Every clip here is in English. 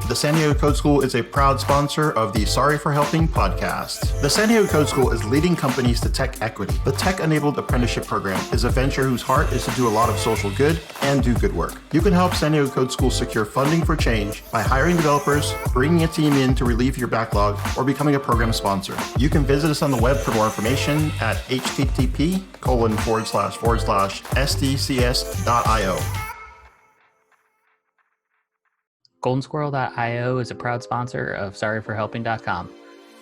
The San Diego Code School is a proud sponsor of the Sorry for Helping podcast. The San Diego Code School is leading companies to tech equity. The tech-enabled apprenticeship program is a venture whose heart is to do a lot of social good and do good work. You can help San Diego Code School secure funding for change by hiring developers, bringing a team in to relieve your backlog, or becoming a program sponsor. You can visit us on the web for more information at http://sdcs.io. GoldenSquirrel.io is a proud sponsor of SorryForHelping.com.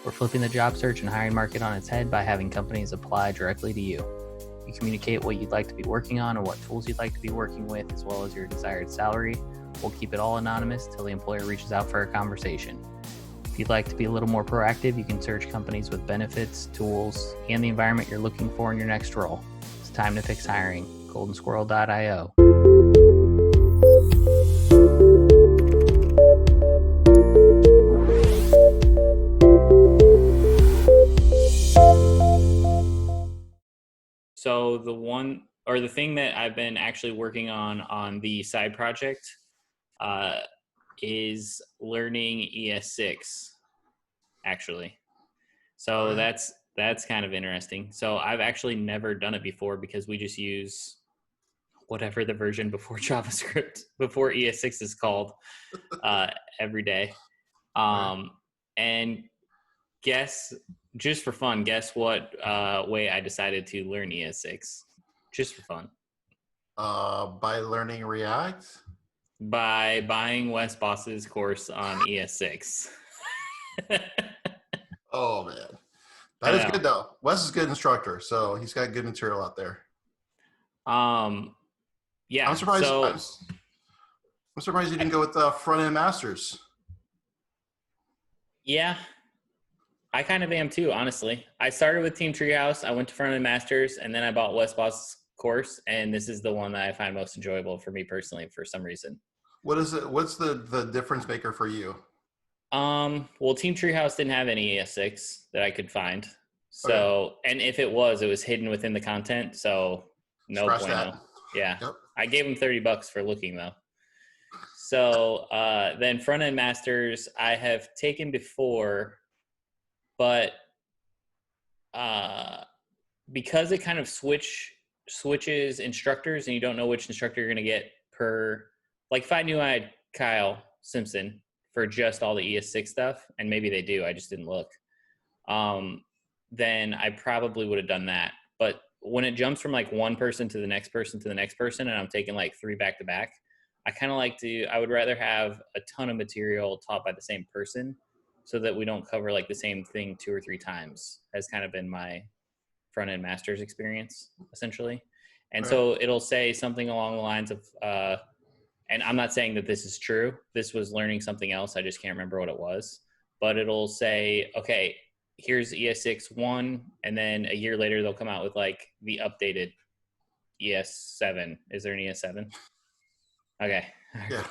We're flipping the job search and hiring market on its head by having companies apply directly to you. You communicate what you'd like to be working on or what tools you'd like to be working with, as well as your desired salary. We'll keep it all anonymous till the employer reaches out for a conversation. If you'd like to be a little more proactive, you can search companies with benefits, tools, and the environment you're looking for in your next role. It's time to fix hiring. GoldenSquirrel.io. So the thing that I've been actually working on the side project is learning ES6, actually. So that's kind of interesting. So I've actually never done it before because we just use whatever the version before JavaScript, before ES6 is called, every day. And just for fun, guess what way I decided to learn ES6? Just for fun. By learning React? By buying Wes Boss's course on ES6. Oh, man. That is good, though. Wes is a good instructor, so he's got good material out there. Yeah. I'm surprised. I'm surprised you didn't go with front-end masters. Yeah. I kind of am too, honestly. I started with Team Treehouse. I went to Front End Masters, and then I bought Wes Boss Course, and this is the one that I find most enjoyable for me personally for some reason. What is it? What's the difference maker for you? Well, Team Treehouse didn't have any ES6 that I could find. So, And if it was hidden within the content. So no Scratch bueno. that. Yeah. Yep. I gave him $30 for looking though. So, then Front End Masters I have taken before, but because it kind of switches instructors and you don't know which instructor you're going to get per, like if I knew I had Kyle Simpson for just all the ES6 stuff, and maybe they do, I just didn't look, then I probably would have done that. But when it jumps from like one person to the next person to the next person, and I'm taking like 3 back to back, I would rather have a ton of material taught by the same person so that we don't cover like the same thing 2 or 3 times, has kind of been my front end master's experience essentially. And so it'll say something along the lines of, and I'm not saying that this is true. This was learning something else. I just can't remember what it was, but it'll say, okay, here's ES6 1. And then a year later, they'll come out with like the updated ES7. Is there an ES7? Okay. Yeah.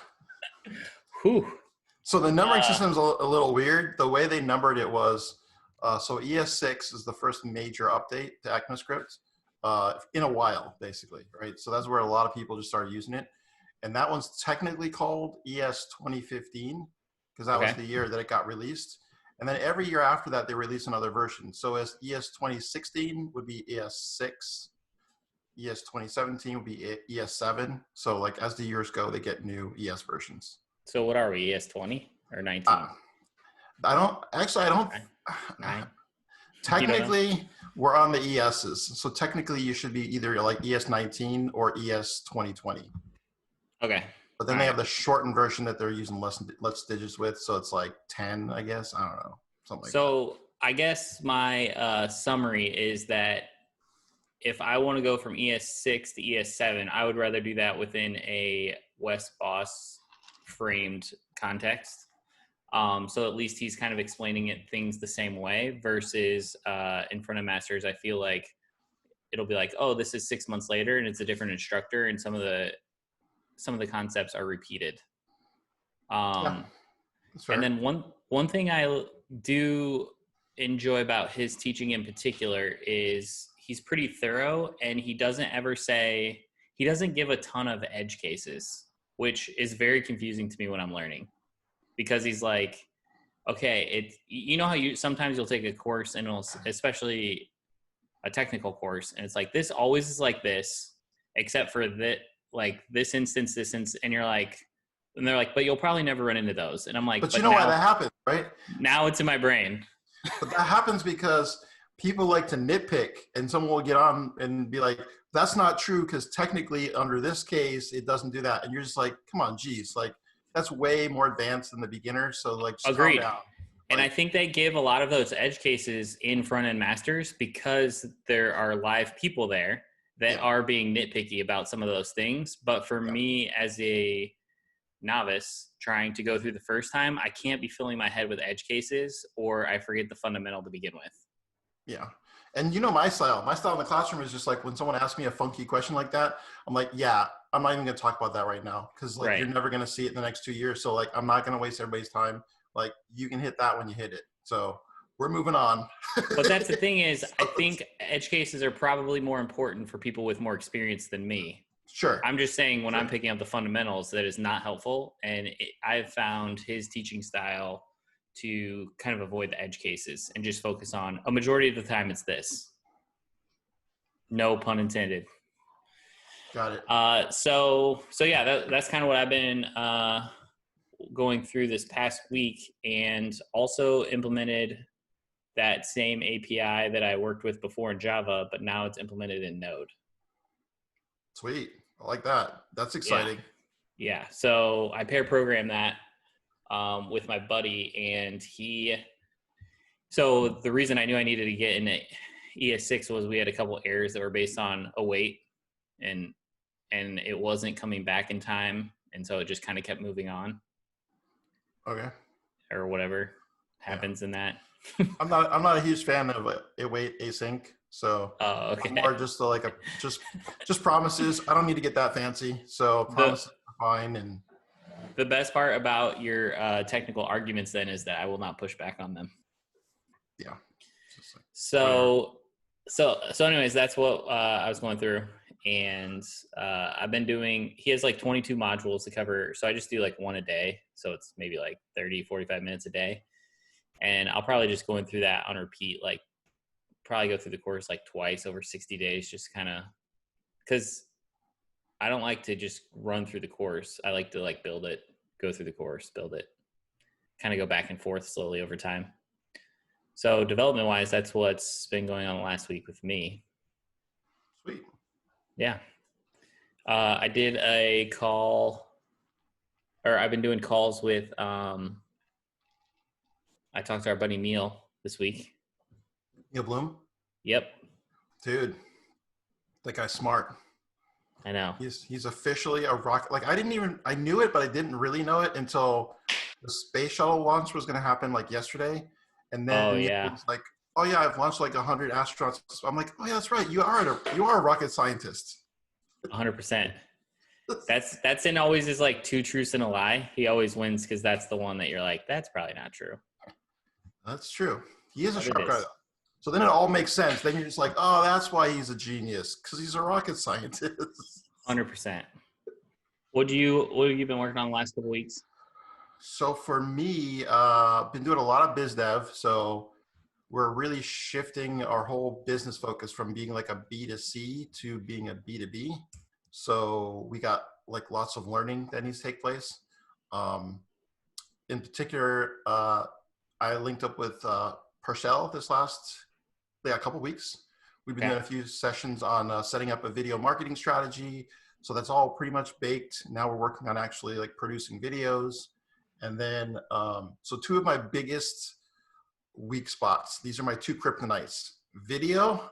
Whew. So the numbering system's a little weird. The way they numbered it was, so ES6 is the first major update to ECMAScript in a while, basically, right? So that's where a lot of people just started using it. And that one's technically called ES 2015 because that was the year that it got released. And then every year after that, they release another version. So as ES 2016 would be ES6, ES 2017 would be ES7. So like as the years go, they get new ES versions. So what are we, ES 20 or 19? I don't. Technically, we're on the ESs. So technically, you should be either like ES 19 or ES 2020. Okay. But then they have the shortened version that they're using less digits with. So it's like 10, I guess. I don't know. Something like that. So I guess my summary is that if I want to go from ES6 to ES7, I would rather do that within a Wes Boss framed context. So at least he's kind of explaining things the same way versus in Front End Masters, I feel like it'll be like, oh, this is 6 months later and it's a different instructor and some of the concepts are repeated. And then one thing I do enjoy about his teaching in particular is he's pretty thorough and he doesn't give a ton of edge cases, which is very confusing to me when I'm learning. because he's like, okay, you know how sometimes you'll take a course and it'll, especially a technical course, and it's like, this always is like this, except for that, like this instance, and you're like, and they're like, but you'll probably never run into those. And I'm like, But you know why that happens, right? Now it's in my brain. But that happens because people like to nitpick, and someone will get on and be like, that's not true because technically under this case, it doesn't do that. And you're just like, come on, geez, like that's way more advanced than the beginner. So like, just calm Agreed. down. And I think they give a lot of those edge cases in front-end masters because there are live people there that are being nitpicky about some of those things. But for me as a novice trying to go through the first time, I can't be filling my head with edge cases or I forget the fundamental to begin with. Yeah. And you know my style in the classroom is just like when someone asks me a funky question like that, I'm like, yeah, I'm not even going to talk about that right now because like you're never going to see it in the next 2 years. So like I'm not going to waste everybody's time. Like you can hit that when you hit it. So we're moving on. But that's the thing is, I think edge cases are probably more important for people with more experience than me. Sure. I'm just saying when I'm picking up the fundamentals, that is not helpful. And I've found his teaching style to kind of avoid the edge cases and just focus on a majority of the time it's this. No pun intended. Got it. So yeah, that's kind of what I've been going through this past week, and also implemented that same API that I worked with before in Java, but now it's implemented in Node. Sweet. I like that. That's exciting. Yeah. So I pair programmed that with my buddy, and so the reason I knew I needed to get in ES6 was we had a couple errors that were based on await, and it wasn't coming back in time. And so it just kind of kept moving on. Okay. Or whatever happens in that. I'm not a huge fan of await async. So okay. I'm more just just promises. I don't need to get that fancy. So promises are fine. And the best part about your technical arguments then is that I will not push back on them. Yeah. So anyways, that's what I was going through. And I've been doing, he has like 22 modules to cover. So I just do like one a day. So it's maybe like 30, 45 minutes a day. And I'll probably just going through that on repeat, like probably go through the course like twice over 60 days, just kind of, because I don't like to just run through the course. I like to like build it, go through the course, build it, kind of go back and forth slowly over time. So development wise, that's what's been going on last week with me. Sweet. Yeah. I did a call, or I've been doing calls with, I talked to our buddy Neil this week. Neil Bloom? Yep. Dude, that guy's smart. I know. He's officially a rocket. Like I knew it, but I didn't really know it until the space shuttle launch was going to happen like yesterday. And then it was like, oh yeah, I've launched like 100 astronauts. I'm like, oh yeah, that's right. You are a rocket scientist. 100%. That's in always is like two truths and a lie. He always wins because that's the one that you're like, that's probably not true. That's true. He is a sharp guy though. So then it all makes sense. Then you're just like, oh, that's why he's a genius, because he's a rocket scientist. 100%. What have you been working on the last couple of weeks? So for me, been doing a lot of biz dev. So we're really shifting our whole business focus from being like a B2C to being a B2B. So we got like lots of learning that needs to take place. In particular, I linked up with Parchelle this last couple of weeks. We've been doing a few sessions on setting up a video marketing strategy. So that's all pretty much baked. Now we're working on actually like producing videos. And then, so two of my biggest weak spots, these are my two kryptonites: video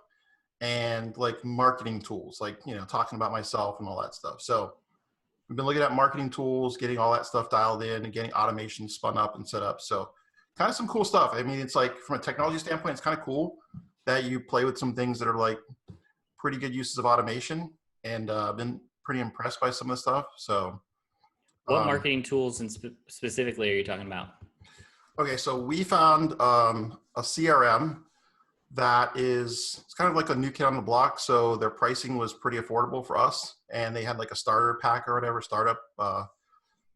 and like marketing tools, like, you know, talking about myself and all that stuff. So we've been looking at marketing tools, getting all that stuff dialed in and getting automation spun up and set up. So kind of some cool stuff. I mean, it's like from a technology standpoint, it's kind of cool that you play with some things that are like pretty good uses of automation, and been pretty impressed by some of the stuff. So what marketing tools and specifically are you talking about? Okay, so we found a CRM that it's kind of like a new kid on the block. So their pricing was pretty affordable for us, and they had like a starter pack or whatever, startup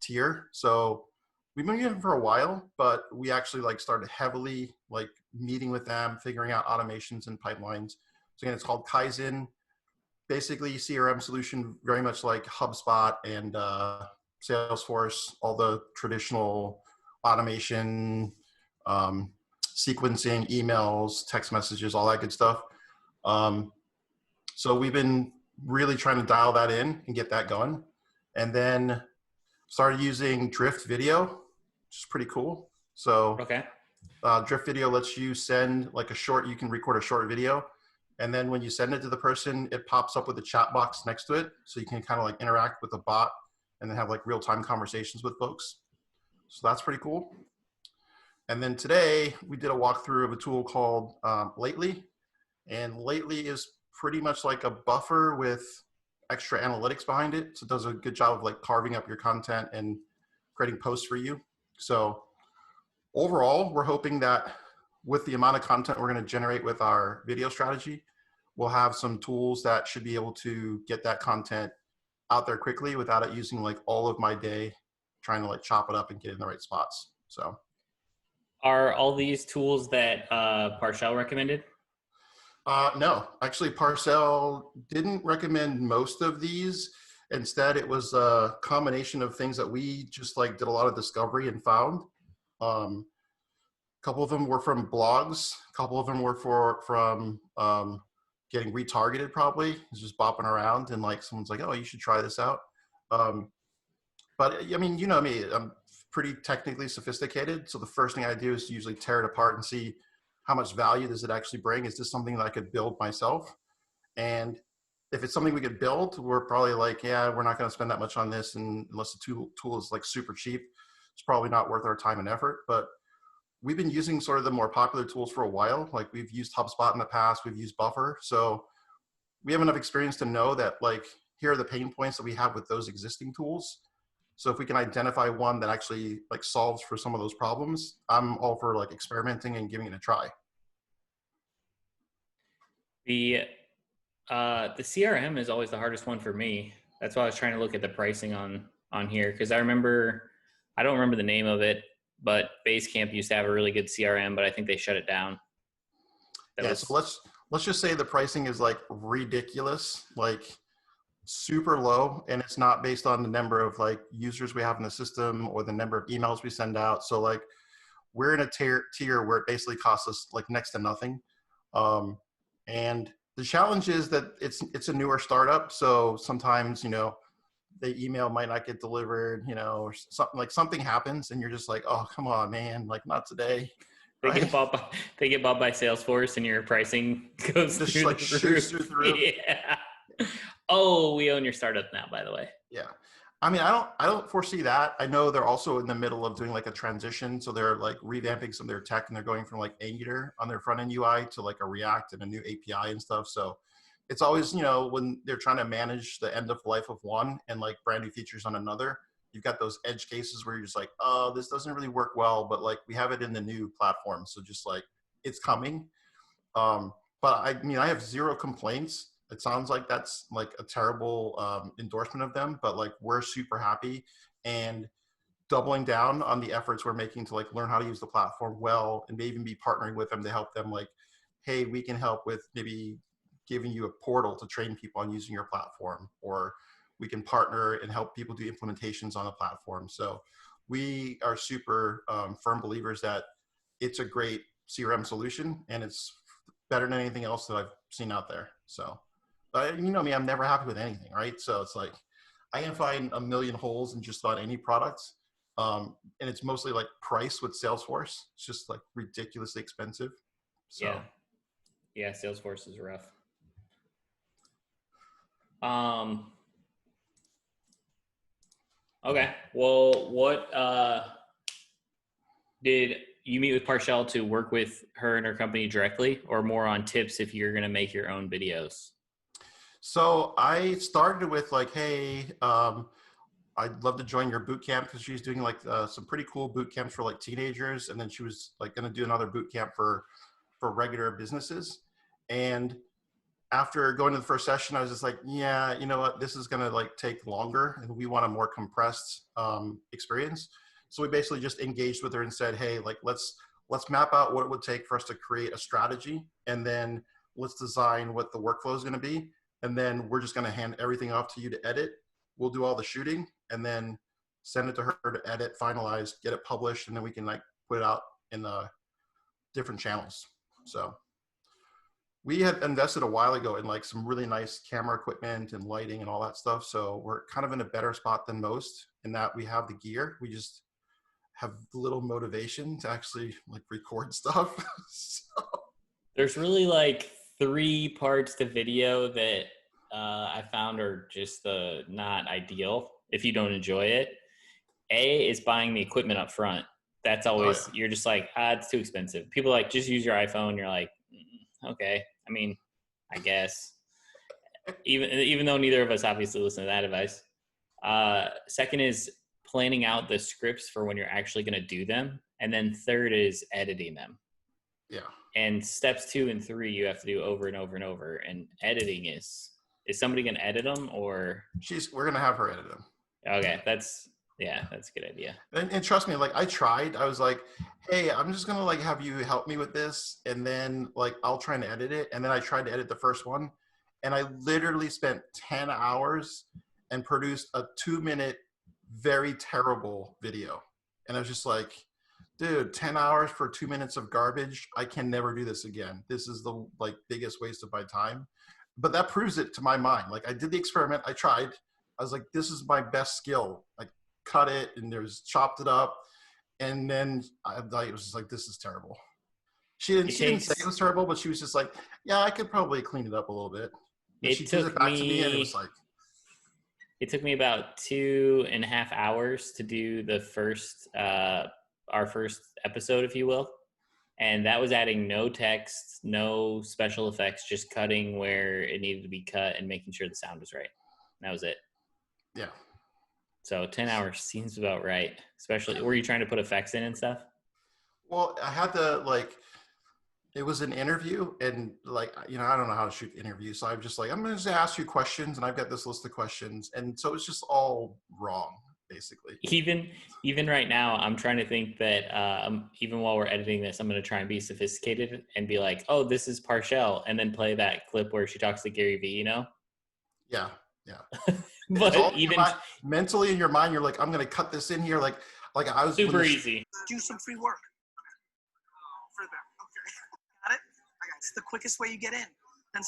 tier. So we've been using them for a while, but we actually like started heavily like meeting with them, figuring out automations and pipelines. So again, it's called Kaizen. Basically, CRM solution, very much like HubSpot and Salesforce, all the traditional automation, um, sequencing, emails, text messages, all that good stuff. Um, so we've been really trying to dial that in and get that going. And then started using Drift Video, which is pretty cool. So Okay. Drift Video lets you send like a short, you can record a short video. And then when you send it to the person, it pops up with a chat box next to it. So you can kind of like interact with the bot and then have like real-time conversations with folks. So that's pretty cool. And then today we did a walkthrough of a tool called Lately. And Lately is pretty much like a buffer with extra analytics behind it. So it does a good job of like carving up your content and creating posts for you. So overall, we're hoping that with the amount of content we're going to generate with our video strategy, we'll have some tools that should be able to get that content out there quickly without it using like all of my day trying to like chop it up and get in the right spots. So Are all these tools that Parchelle recommended? no, actually Parcell didn't recommend most of these. Instead, it was a combination of things that we just like did a lot of discovery and found. Um, a couple of them were from blogs. A couple of them were from getting retargeted. Probably it's just bopping around and like someone's like, "Oh, you should try this out." Um, but I mean, you know me, I'm pretty technically sophisticated. So the first thing I do is usually tear it apart and see how much value does it actually bring. Is this something that I could build myself? And if it's something we could build, we're probably like, yeah, we're not going to spend that much on this, and unless the tool is like super cheap, it's probably not worth our time and effort. But we've been using sort of the more popular tools for a while. Like we've used HubSpot in the past, we've used Buffer. So we have enough experience to know that like, here are the pain points that we have with those existing tools. So if we can identify one that actually like solves for some of those problems, I'm all for like experimenting and giving it a try. The the CRM is always the hardest one for me. That's why I was trying to look at the pricing on here, because I don't remember the name of it, but Basecamp used to have a really good CRM, but I think they shut it down. So let's just say the pricing is like ridiculous, like super low, and it's not based on the number of like users we have in the system or the number of emails we send out. So like we're in a tier where it basically costs us like next to nothing. And the challenge is that it's a newer startup, so sometimes the email might not get delivered, or something happens, and you're just like, oh come on, man, like not today, They get right? bought by they get bought by Salesforce, and your pricing goes Just through like the shoots roof. through the roof. Yeah. Oh, we own your startup now, by the way. Yeah. I mean, I don't foresee that. I know they're also in the middle of doing like a transition. So they're like revamping some of their tech, and they're going from like Angular on their front end UI to like a React and a new API and stuff. So it's always, when they're trying to manage the end of life of one and like brand new features on another, you've got those edge cases where you're just like, oh, this doesn't really work well, but like we have it in the new platform. So just like it's coming. But I mean, I have zero complaints. It sounds like that's like a terrible endorsement of them, but like we're super happy and doubling down on the efforts we're making to like learn how to use the platform well, and maybe even be partnering with them to help them like, hey, we can help with maybe giving you a portal to train people on using your platform, or we can partner and help people do implementations on the platform. So we are super firm believers that it's a great CRM solution, and it's better than anything else that I've seen out there. So, you know me, I'm never happy with anything, right? So it's like I can find a million holes in just about any product, and it's mostly like price with Salesforce. It's just like ridiculously expensive. So Yeah, Salesforce is rough. Okay. Well, what did you meet with Parchelle to work with her and her company directly, or more on tips if you're going to make your own videos? So I started with like, hey, I'd love to join your boot camp, because she's doing like some pretty cool boot camps for like teenagers, and then she was like going to do another boot camp for regular businesses. And after going to the first session, I was just like, yeah, you know what, this is going to like take longer, and we want a more compressed experience. So we basically just engaged with her and said, hey, like, let's map out what it would take for us to create a strategy, and then let's design what the workflow is going to be. And then we're just going to hand everything off to you to edit. We'll do all the shooting and then send it to her to edit, finalize, get it published, and then we can like put it out in the different channels. So we had invested a while ago in like some really nice camera equipment and lighting and all that stuff. So we're kind of in a better spot than most in that we have the gear. We just have little motivation to actually like record stuff. So. There's really like 3 parts to video that I found are just not ideal if you don't enjoy it. A is buying the equipment up front. That's always, you're just like, it's too expensive. People are like, just use your iPhone. You're like, okay. I mean, I guess. Even though neither of us obviously listen to that advice. Second is planning out the scripts for when you're actually going to do them. And then third is editing them. Yeah. And steps 2 and 3 you have to do over and over and over. And editing is somebody going to edit them, or? We're going to have her edit them. Okay. That's a good idea. And trust me, like I was like, hey, I'm just going to like have you help me with this. And then like, I'll try and edit it. And then I tried to edit the first one. And I literally spent 10 hours and produced a 2-minute, very terrible video. And I was just like, dude, 10 hours for 2 minutes of garbage. I can never do this again. This is the like biggest waste of my time. But that proves it to my mind. Like I did the experiment. I tried. I was like, this is my best skill. Like cut it and chopped it up. And then I was just like, this is terrible. She didn't say it was terrible, but she was just like, yeah, I could probably clean it up a little bit. And she gives it back to me and it was like. It took me about 2.5 hours to do the first, our first episode, if you will. And that was adding no text, no special effects, just cutting where it needed to be cut and making sure the sound was right. And that was it. Yeah. So 10 hours seems about right. Especially, were you trying to put effects in and stuff? Well, I had to like, it was an interview and like, you know, I don't know how to shoot interviews. So I'm just like, I'm going to just ask you questions and I've got this list of questions. And so it's just all wrong, basically. Even right now, I'm trying to think that even while we're editing this, I'm going to try and be sophisticated and be like, oh, this is Parchelle. And then play that clip where she talks to Gary Vee, you know? Yeah. But even mentally in your mind, you're like, I'm going to cut this in here. Like I was super easy. Do some free work for them. Okay. Got it? It's the quickest way you get in. Then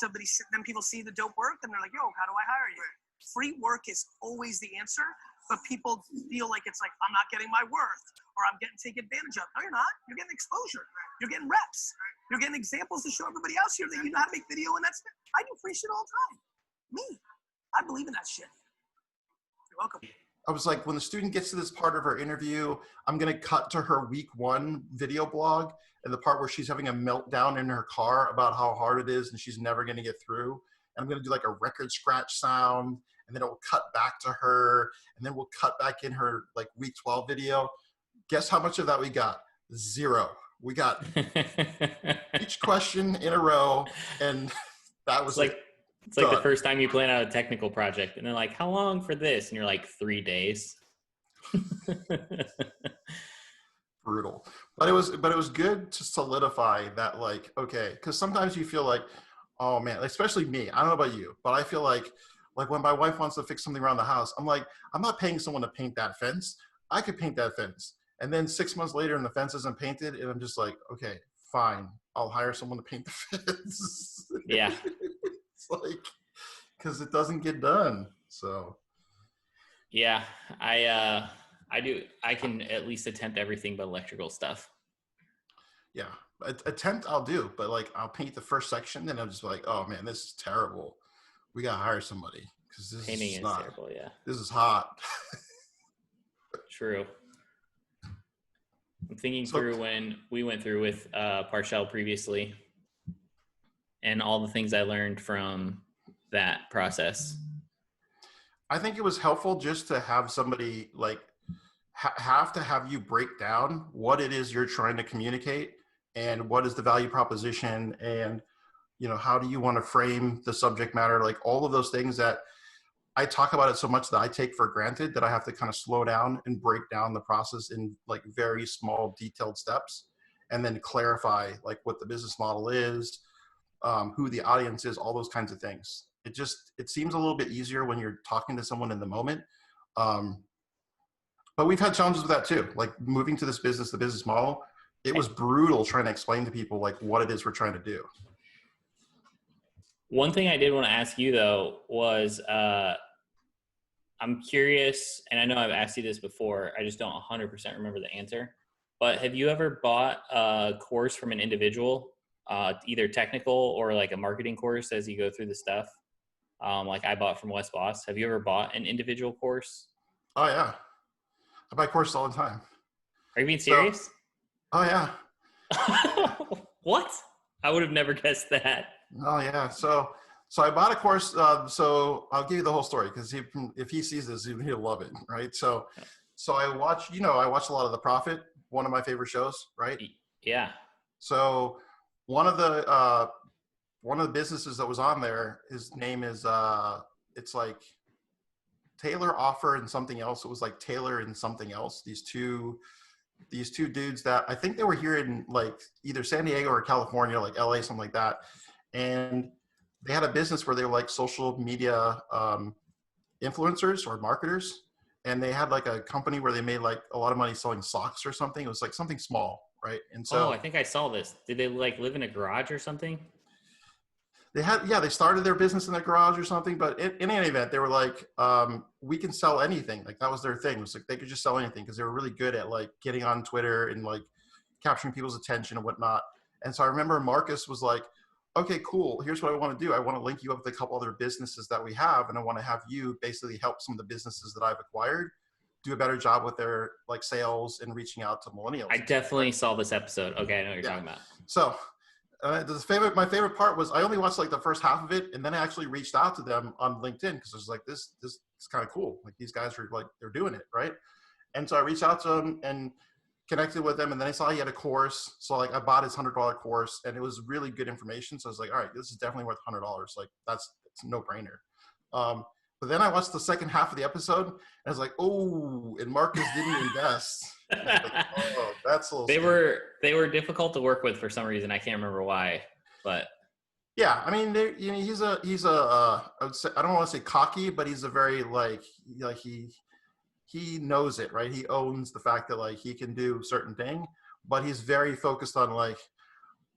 people see the dope work and they're like, yo, how do I hire you? Free work is always the answer, but people feel like it's like, I'm not getting my worth or I'm getting taken advantage of. No, you're not. You're getting exposure. You're getting reps. You're getting examples to show everybody else here that you know how to make video, and I do free shit all the time. Me. I believe in that shit. You're welcome. I was like, when the student gets to this part of her interview, I'm going to cut to her week 1 video blog and the part where she's having a meltdown in her car about how hard it is and she's never going to get through. And I'm going to do like a record scratch sound, and then it will cut back to her, and then we'll cut back in her like week 12 video. Guess how much of that we got? 0. We got each question in a row, and that was like, it's like the first time you plan out a technical project and they're like, how long for this? And you're like, 3 days. Brutal. But it was good to solidify that, like, okay, because sometimes you feel like, oh man, especially me, I don't know about you, but I feel like when my wife wants to fix something around the house, I'm like, I'm not paying someone to paint that fence. I could paint that fence. And then 6 months later and the fence isn't painted, and I'm just like, okay, fine, I'll hire someone to paint the fence. Yeah. It's like, because it doesn't get done. So yeah, I can at least attempt everything but electrical stuff. Yeah, attempt I'll do, but like I'll paint the first section and I'm just like, oh man, this is terrible. We gotta hire somebody because this painting is not, terrible. Yeah, this is hot. True. I'm thinking through when we went through with Parchelle previously and all the things I learned from that process. I think it was helpful just to have somebody like have to have you break down what it is you're trying to communicate and what is the value proposition, and you know, how do you want to frame the subject matter, like all of those things that I talk about it so much that I take for granted that I have to kind of slow down and break down the process in like very small detailed steps, and then clarify like what the business model is, who the audience is, all those kinds of things. It seems a little bit easier when you're talking to someone in the moment. But we've had challenges with that too. Like moving to this business, the business model, it was brutal trying to explain to people like what it is we're trying to do. One thing I did want to ask you though was, I'm curious, and I know I've asked you this before, I just don't 100% remember the answer, but have you ever bought a course from an individual, either technical or like a marketing course as you go through the stuff? Like I bought from Wes Boss. Have you ever bought an individual course? Oh yeah. I buy courses all the time. Are you being serious? Oh yeah. What? I would have never guessed that. Oh yeah. So I bought a course. So I'll give you the whole story because if he sees this, he'll love it, right? So I watch a lot of The Profit, one of my favorite shows, right? Yeah. So one of the businesses that was on there, his name is it's like Taylor Offer and something else. It was like Taylor and something else. These two dudes that I think they were here in like either San Diego or California, like LA, something like that. And they had a business where they were like social media influencers or marketers. And they had like a company where they made like a lot of money selling socks or something. It was like something small, right? And so I think I saw this. Did they like live in a garage or something? They started their business in their garage or something, but in any event, they were like, we can sell anything. Like that was their thing. It was like, they could just sell anything because they were really good at like getting on Twitter and like capturing people's attention and whatnot. And so I remember Marcus was like, okay, cool. Here's what I want to do. I want to link you up with a couple other businesses that we have. And I want to have you basically help some of the businesses that I've acquired do a better job with their like sales and reaching out to millennials. I definitely saw this episode. Okay. I know what you're talking about. So my favorite part was I only watched like the first half of it, and then I actually reached out to them on LinkedIn because I was like, this is kind of cool. Like these guys are like, they're doing it, right? And so I reached out to them and connected with them, and then I saw he had a course. So like I bought his $100 course, and it was really good information. So I was like, all right, this is definitely worth $100. Like it's a no brainer. But then I watched the second half of the episode, and I was like, oh, and Marcus didn't invest. Like, oh, that's a little scary. They were difficult to work with for some reason. I can't remember why, but yeah, I mean, he's a I would say, I don't want to say cocky, but he's a very like he knows it, right? He owns the fact that like he can do certain thing, but he's very focused on like,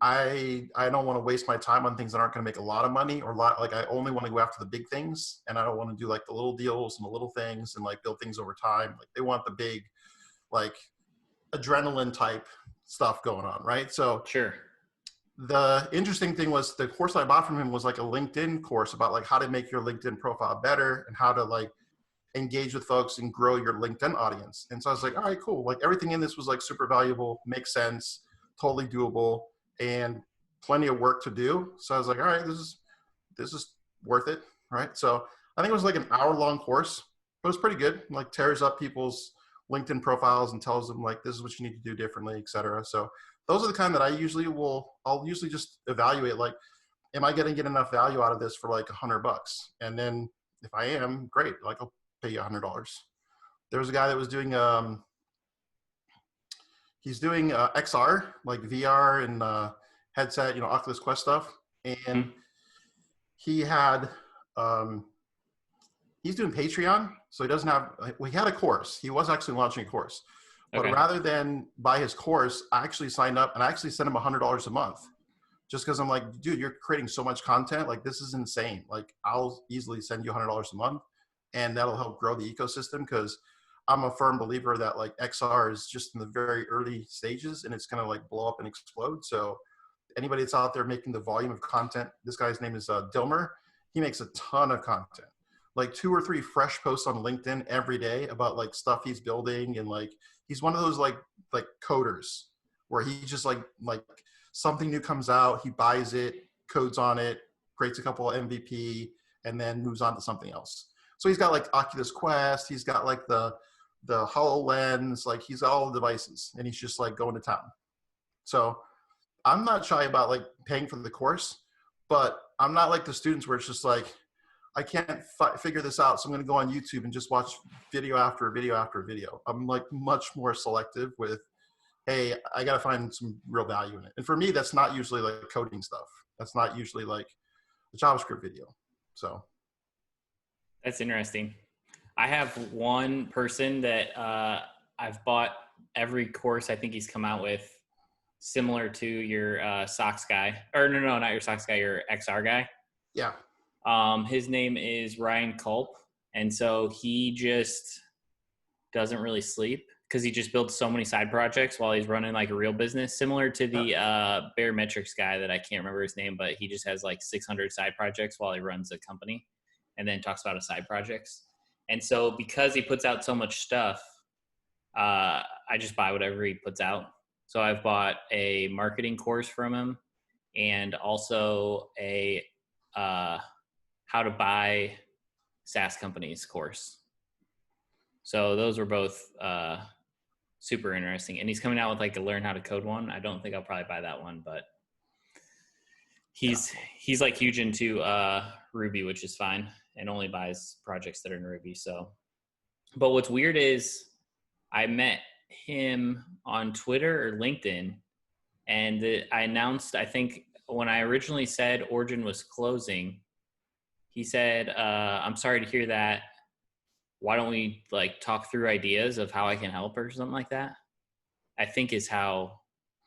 I don't want to waste my time on things that aren't going to make a lot of money like I only want to go after the big things, and I don't want to do like the little deals and the little things and like build things over time. Like they want the big, like adrenaline type stuff going on, right? So sure. The interesting thing was the course I bought from him was like a LinkedIn course about like how to make your LinkedIn profile better and how to like engage with folks and grow your LinkedIn audience. And so I was like, all right, cool. Like everything in this was like super valuable, makes sense, totally doable, and plenty of work to do. So I was like, all right, this is worth it, right? So I think it was like an hour-long course, but it was pretty good. Like tears up people's LinkedIn profiles and tells them like, this is what you need to do differently, et cetera. So those are the kind that I'll usually just evaluate, like, am I going to get enough value out of this for like $100? And then if I am, great. Like I'll pay you $100. There was a guy that was doing, he's doing XR, like VR and headset, Oculus Quest stuff. And he had, he's doing Patreon. So he doesn't have, he had a course. He was actually launching a course. But rather than buy his course, I actually signed up and I actually sent him $100 a month. Just because I'm like, dude, you're creating so much content. Like, this is insane. Like, I'll easily send you $100 a month, and that'll help grow the ecosystem, because I'm a firm believer that like XR is just in the very early stages and it's going to like blow up and explode. So anybody that's out there making the volume of content, this guy's name is Dilmer. He makes a ton of content, like 2 or 3 fresh posts on LinkedIn every day about like stuff he's building. And like, he's one of those like coders where he just like something new comes out, he buys it, codes on it, creates a couple of MVP, and then moves on to something else. So he's got like Oculus Quest, he's got like the HoloLens, like he's got all the devices, and he's just like going to town. So I'm not shy about like paying for the course, but I'm not like the students where it's just like, I can't figure this out. So I'm going to go on YouTube and just watch video after video after video. I'm like much more selective with, hey, I got to find some real value in it. And for me, that's not usually like coding stuff. That's not usually like a JavaScript video. So. That's interesting. I have one person that I've bought every course I think he's come out with, similar to your socks guy. Or no, not your socks guy, your XR guy. Yeah. His name is Ryan Kulp. And so he just doesn't really sleep because he just builds so many side projects while he's running like a real business, similar to the Barometrics guy that I can't remember his name, but he just has like 600 side projects while he runs a company and then talks about his side projects. And so because he puts out so much stuff, I just buy whatever he puts out. So I've bought a marketing course from him and also a how to buy SaaS companies course. So those were both super interesting. And he's coming out with like a learn how to code one. I don't think I'll probably buy that one, but he's like huge into Ruby, which is fine, and only buys projects that are in Ruby. So, but what's weird is I met him on Twitter or LinkedIn, and I announced, I think when I originally said Origin was closing, he said, I'm sorry to hear that. Why don't we like talk through ideas of how I can help or something like that? I think is how,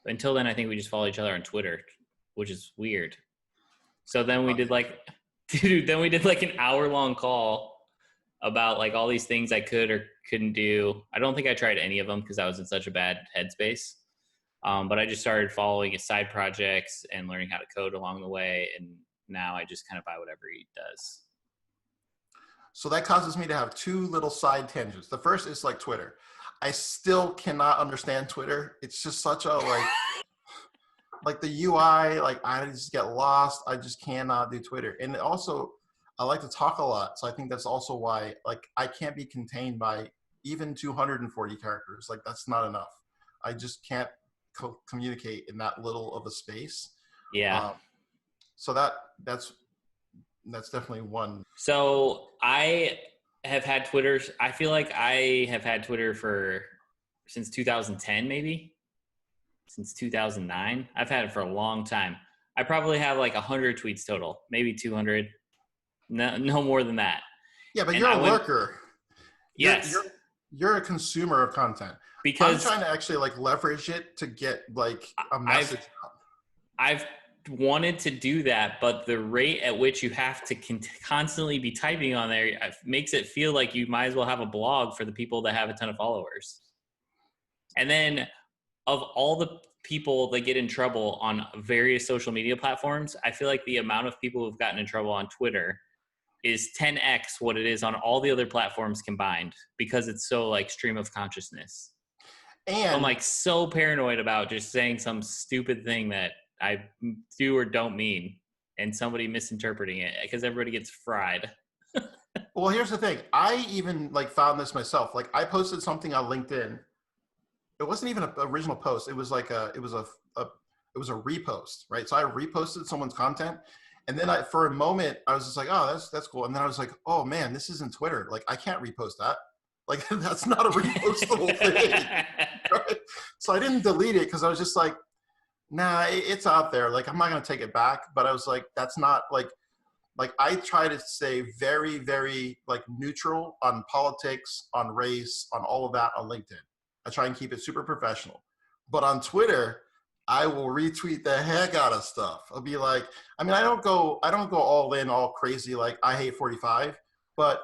until then, I think we just follow each other on Twitter, which is weird. So then we did like, then we did like an hour-long call about like all these things I could or couldn't do. I don't think I tried any of them because I was in such a bad headspace. But I just started following his side projects and learning how to code along the way. And now I just kind of buy whatever he does. So that causes me to have two little side tangents. The first is like Twitter. I still cannot understand Twitter. It's just such a like the UI, like I just get lost. I just cannot do Twitter. And also I like to talk a lot. So I think that's also why like I can't be contained by even 240 characters. Like that's not enough. I just can't communicate in that little of a space. Yeah. So that's definitely one. So I have had Twitter. I feel like I have had Twitter since 2010, maybe since 2009. I've had it for a long time. I probably have like 100 tweets total, maybe 200. No more than that. Yeah, but you're a lurker. Yes. You're a consumer of content. Because I'm trying to actually like leverage it to get like a message out. I've wanted to do that, but the rate at which you have to constantly be typing on there makes it feel like you might as well have a blog for the people that have a ton of followers. And then of all the people that get in trouble on various social media platforms, I feel like the amount of people who've gotten in trouble on Twitter is 10x what it is on all the other platforms combined, because it's so like stream of consciousness. And I'm like so paranoid about just saying some stupid thing that I do or don't mean and somebody misinterpreting it, because everybody gets fried. Well, here's the thing. I even like found this myself. Like I posted something on LinkedIn. It wasn't even an original post. It was like it was a repost, right? So I reposted someone's content, and then for a moment I was just like, oh, that's cool. And then I was like, oh man, this isn't Twitter. Like I can't repost that. Like that's not a repostable thing. Right? So I didn't delete it because I was just like, nah, it's out there. Like I'm not gonna take it back. But I was like, that's not like I try to stay very, very like neutral on politics, on race, on all of that on LinkedIn. I try and keep it super professional. But on Twitter, I will retweet the heck out of stuff. I'll be like, I mean, I don't go all in, all crazy, like I hate 45, but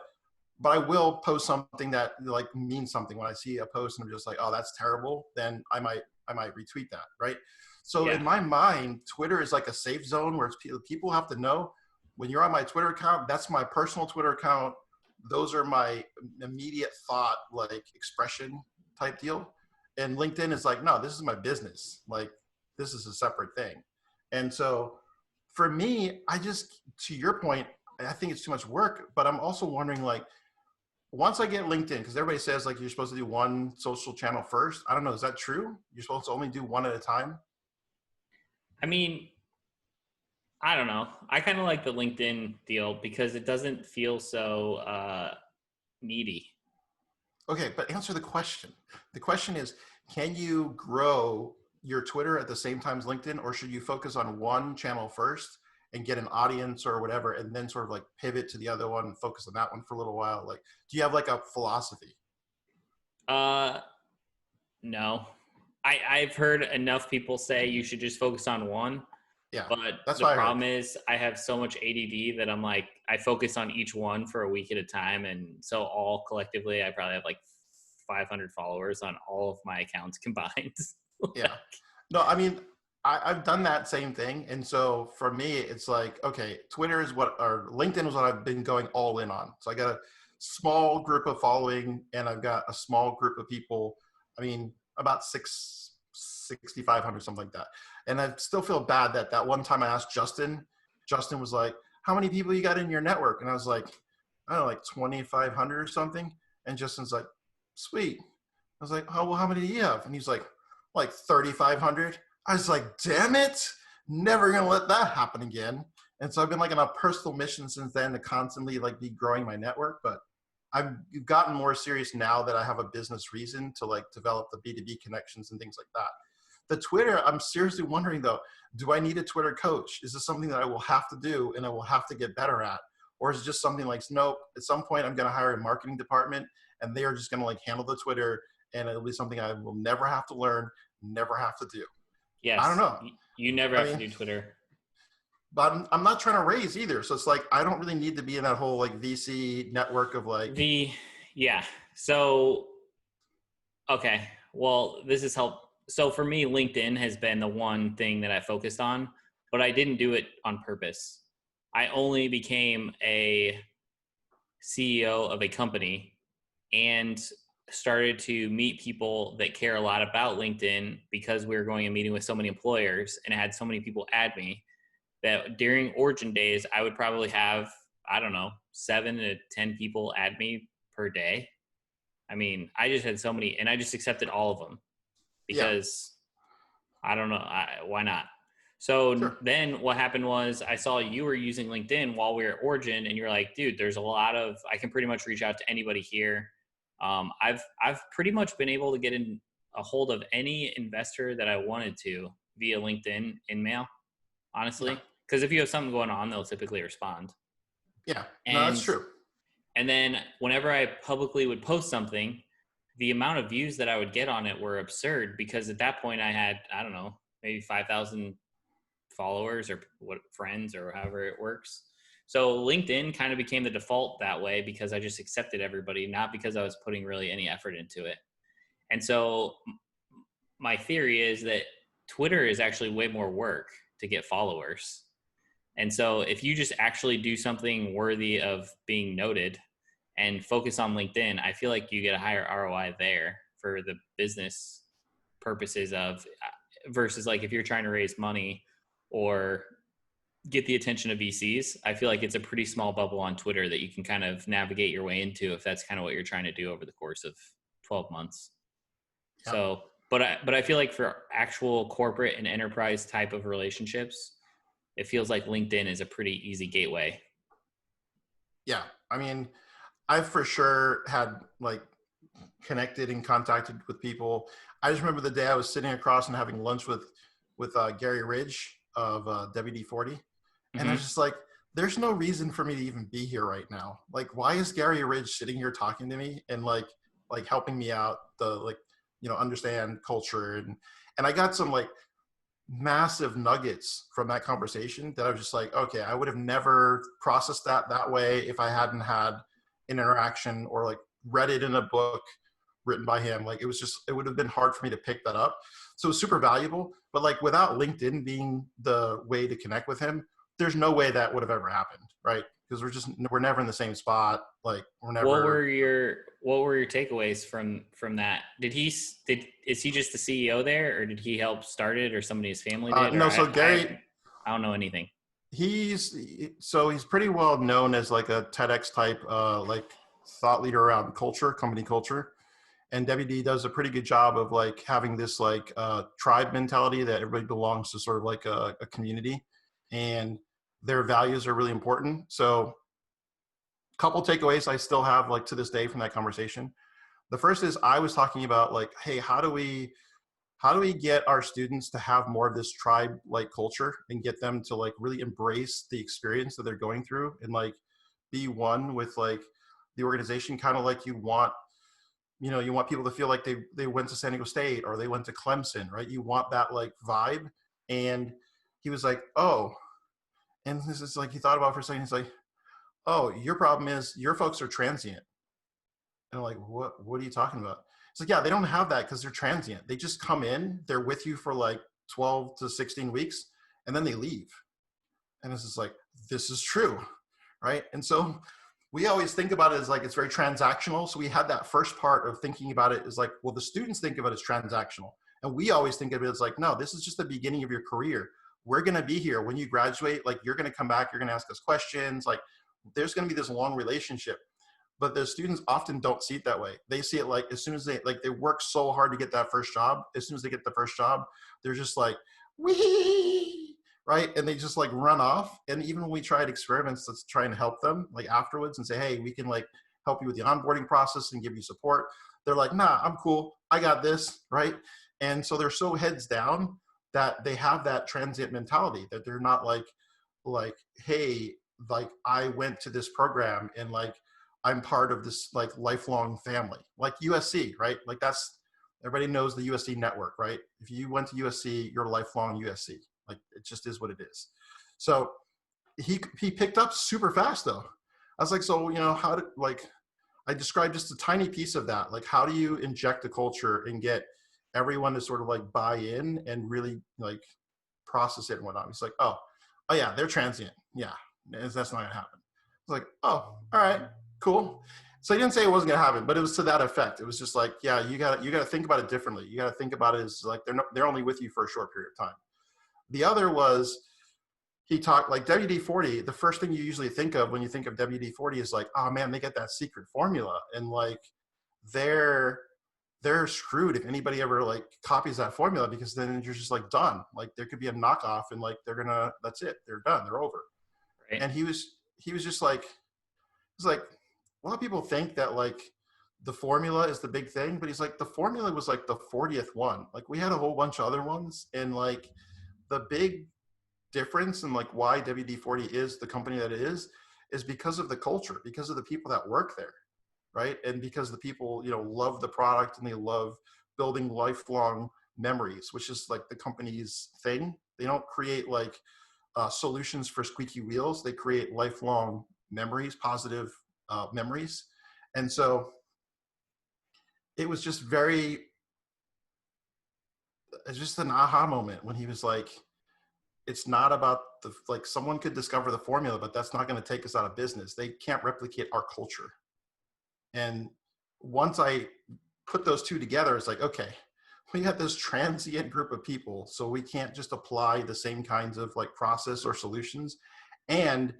I will post something that like means something. When I see a post and I'm just like, oh, that's terrible, then I might retweet that, right? So in my mind, Twitter is like a safe zone where people have to know when you're on my Twitter account, that's my personal Twitter account. Those are my immediate thought, like expression type deal. And LinkedIn is like, no, this is my business. Like this is a separate thing. And so for me, to your point, I think it's too much work, but I'm also wondering like, once I get LinkedIn, because everybody says like you're supposed to do one social channel first. I don't know. Is that true? You're supposed to only do one at a time? I mean, I don't know. I kind of like the LinkedIn deal because it doesn't feel so needy. Okay, but answer the question. The question is, can you grow your Twitter at the same time as LinkedIn, or should you focus on one channel first and get an audience or whatever, and then sort of like pivot to the other one and focus on that one for a little while? Like, do you have like a philosophy? Uh, no. I've heard enough people say you should just focus on one. Yeah, But that's the what I heard. problem is I have so much ADD that I'm like, I focus on each one for a week at a time. And so all collectively, I probably have like 500 followers on all of my accounts combined. Yeah. No, I mean, I've done that same thing. And so for me, it's like, okay, Twitter is what, or LinkedIn is what I've been going all in on. So I got a small group of following and I've got a small group of people. I mean, about 6,500, something like that. And I still feel bad that that one time I asked Justin was like, how many people you got in your network? And I was like, I don't know, like 2,500 or something. And Justin's like, sweet. I was like, oh, well, how many do you have? And he's like 3,500. I was like, damn it, never gonna let that happen again. And so I've been like on a personal mission since then to constantly like be growing my network. But I've gotten more serious now that I have a business reason to like develop the B2B connections and things like that. The Twitter, I'm seriously wondering though, do I need a Twitter coach? Is this something that I will have to do and I will have to get better at? Or is it just something like, nope, at some point I'm gonna hire a marketing department and they are just gonna like handle the Twitter and it'll be something I will never have to learn, never have to do. I don't Yes, know. you never I have to mean, do Twitter. but I'm not trying to raise either. So it's like, I don't really need to be in that whole like VC network of like, The, yeah. So, okay. Well, this is help. So for me, LinkedIn has been the one thing that I focused on, but I didn't do it on purpose. I only became a CEO of a company and started to meet people that care a lot about LinkedIn because we were going and meeting with so many employers and I had so many people add me that during origin days, I would probably have, I don't know, 7 to 10 people add me per day. I mean, I just had so many and I just accepted all of them yeah, because I don't know, why not? So sure. then what happened was I saw you were using LinkedIn while we were at Origin and you're like, dude, there's a lot of, I can pretty much reach out to anybody here. I've pretty much been able to get in a hold of any investor that I wanted to via LinkedIn in mail, Yeah, honestly. Because if you have something going on, they'll typically respond. yeah, no, that's And true. and then whenever I publicly would post something, the amount of views that I would get on it were absurd because at that point I had, I don't know, maybe 5,000 followers or what friends or however it works. So LinkedIn kind of became the default that way because I just accepted everybody, not because I was putting really any effort into it. And so my theory is that Twitter is actually way more work to get followers. And so if you just actually do something worthy of being noted and focus on LinkedIn, I feel like you get a higher ROI there for the business purposes of versus like if you're trying to raise money or get the attention of VCs, I feel like it's a pretty small bubble on Twitter that you can kind of navigate your way into if that's kind of what you're trying to do over the course of 12 months. Yeah, So, but I feel like for actual corporate and enterprise type of relationships, it feels like LinkedIn is a pretty easy gateway. yeah. I mean, I've for sure had like connected and contacted with people. I just remember the day I was sitting across and having lunch with Gary Ridge of WD40, and I was Mm-hmm. just like, "There's no reason for me to even be here right now. Like, why is Gary Ridge sitting here talking to me and like helping me out the like understand culture and I got some like massive nuggets from that conversation that I was just like, okay, I would have never processed that way if I hadn't had an interaction or like read it in a book written by him. Like it would have been hard for me to pick that up. So it was super valuable. But like without LinkedIn being the way to connect with him, there's no way that would have ever happened, right? Because we're never in the same spot. Like we're What never. were your takeaways from that? Is he just the CEO there, or did he help start it, or somebody in his family did, or No, so Gary, I don't know anything. he's pretty well known as like a TEDx type like thought leader around culture, company culture. And WD does a pretty good job of like having this like tribe mentality that everybody belongs to sort of like a community. And their values are really important. So a couple takeaways I still have like to this day from that conversation. The first is I was talking about like, hey, how do we get our students to have more of this tribe like culture and get them to like really embrace the experience that they're going through and like be one with like the organization, kind of like you want people to feel like they went to San Diego State or they went to Clemson, right? You want that like vibe. And he was like, oh, and this is like, he thought about it for a second. He's like, oh, your problem is your folks are transient. And I'm like, what are you talking about? It's like, yeah, they don't have that because they're transient. They just come in, they're with you for like 12 to 16 weeks, and then they leave. And this is like, this is true, right? And so we always think about it as like, it's very transactional. So we had that first part of thinking about it is like, well, the students think of it as transactional. And we always think of it as like, no, this is just the beginning of your career. We're going to be here when you graduate. Like, you're going to come back, you're going to ask us questions. Like, there's going to be this long relationship. But the students often don't see it that way. They see it like as soon as they work so hard to get that first job. As soon as they get the first job, they're just like, wee, right? And they just like run off. And even when we tried experiments that's trying to help them like afterwards and say, hey, we can like help you with the onboarding process and give you support. They're like, nah, I'm cool. I got this, right? And so they're so heads down that they have that transient mentality that they're not like, hey, like I went to this program and like, I'm part of this like lifelong family, like USC, right? Like that's, everybody knows the USC network, right? If you went to USC, you're lifelong USC. Like it just is what it is. So he picked up super fast though. I was like, so, how to like, I described just a tiny piece of that. Like, how do you inject a culture and get everyone to sort of like buy in and really like process it and whatnot? He's like, oh yeah, they're transient. Yeah, that's not gonna happen. I was like, oh, all right. Cool. So he didn't say it wasn't going to happen, but it was to that effect. It was just like, yeah, you got to think about it differently. You got to think about it as like, they're only with you for a short period of time. The other was he talked like WD40. The first thing you usually think of when you think of WD40 is like, oh man, they get that secret formula. And like, they're screwed if anybody ever like copies that formula, because then you're just like done. Like there could be a knockoff and like, that's it. They're done. They're over. Right. And he was just like, it's like, a lot of people think that like the formula is the big thing, but he's like, the formula was like the 40th one. Like we had a whole bunch of other ones. And like the big difference and like why WD40 is the company that it is because of the culture, because of the people that work there. Right. And because the people, love the product and they love building lifelong memories, which is like the company's thing. They don't create like solutions for squeaky wheels. They create lifelong memories, positive memories. And so it was just it's just an aha moment when he was like, it's not about like someone could discover the formula, but that's not going to take us out of business. They can't replicate our culture. And once I put those two together, it's like, okay, we got this transient group of people, so we can't just apply the same kinds of like process or solutions. And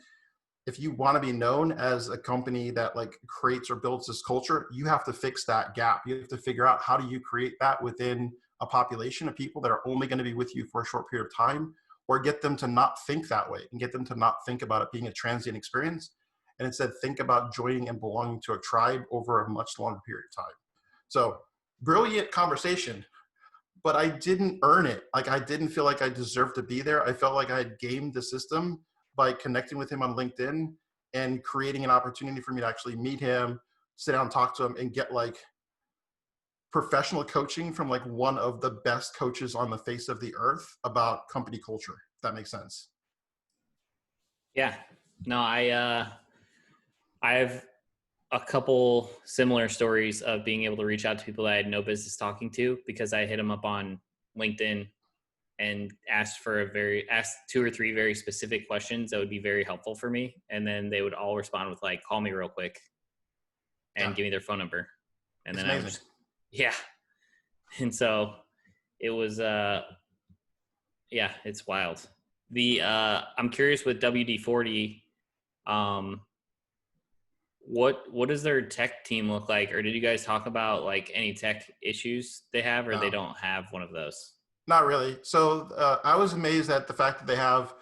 if you want to be known as a company that like creates or builds this culture, you have to fix that gap. You have to figure out how do you create that within a population of people that are only going to be with you for a short period of time, or get them to not think that way and get them to not think about it being a transient experience. And instead think about joining and belonging to a tribe over a much longer period of time. So brilliant conversation, but I didn't earn it. Like I didn't feel like I deserved to be there. I felt like I had gamed the system by connecting with him on LinkedIn and creating an opportunity for me to actually meet him, sit down, talk to him, and get like professional coaching from like one of the best coaches on the face of the earth about company culture. If that makes sense. Yeah, no, I have a couple similar stories of being able to reach out to people that I had no business talking to because I hit them up on LinkedIn and asked 2 or 3 very specific questions that would be very helpful for me. And then they would all respond with like, call me real quick and give me their phone number. And it's then amazing. I was, yeah. And so it was, yeah, it's wild. I'm curious with WD40, what does their tech team look like? Or did you guys talk about like any tech issues they have, or they don't have one of those? Not really. So I was amazed at the fact that they have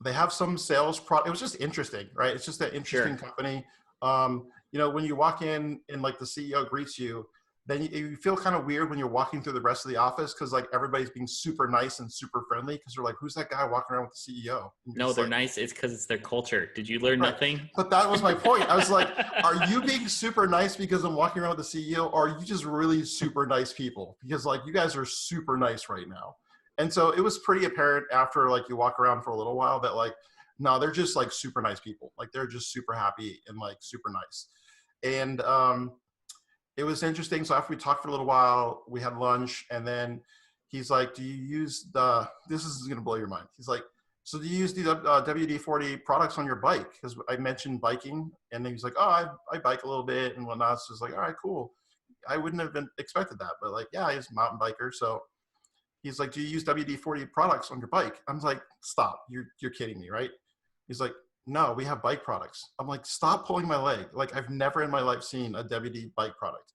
They have some sales it was just interesting, right? It's just an interesting company. When you walk in and like the CEO greets you, then you feel kind of weird when you're walking through the rest of the office because like everybody's being super nice and super friendly because they're like, who's that guy walking around with the CEO? No, they're nice. It's because it's their culture. Did you learn nothing? But that was my point. I was like, are you being super nice because I'm walking around with the CEO, or are you just really super nice people? Because like you guys are super nice right now. And so it was pretty apparent after like you walk around for a little while that like, no, they're just like super nice people. Like they're just super happy and like super nice. And it was interesting. So after we talked for a little while, we had lunch, and then he's like, do you use this is going to blow your mind. He's like, so do you use these WD40 products on your bike? Because I mentioned biking, and then he's like, oh, I bike a little bit and whatnot. So it's like, all right, cool. I wouldn't have expected that, but like, yeah, he's a mountain biker. So he's like, do you use WD-40 products on your bike? I'm like, stop. You're kidding me, right? He's like, no, we have bike products. I'm like, stop pulling my leg. Like, I've never in my life seen a WD bike product.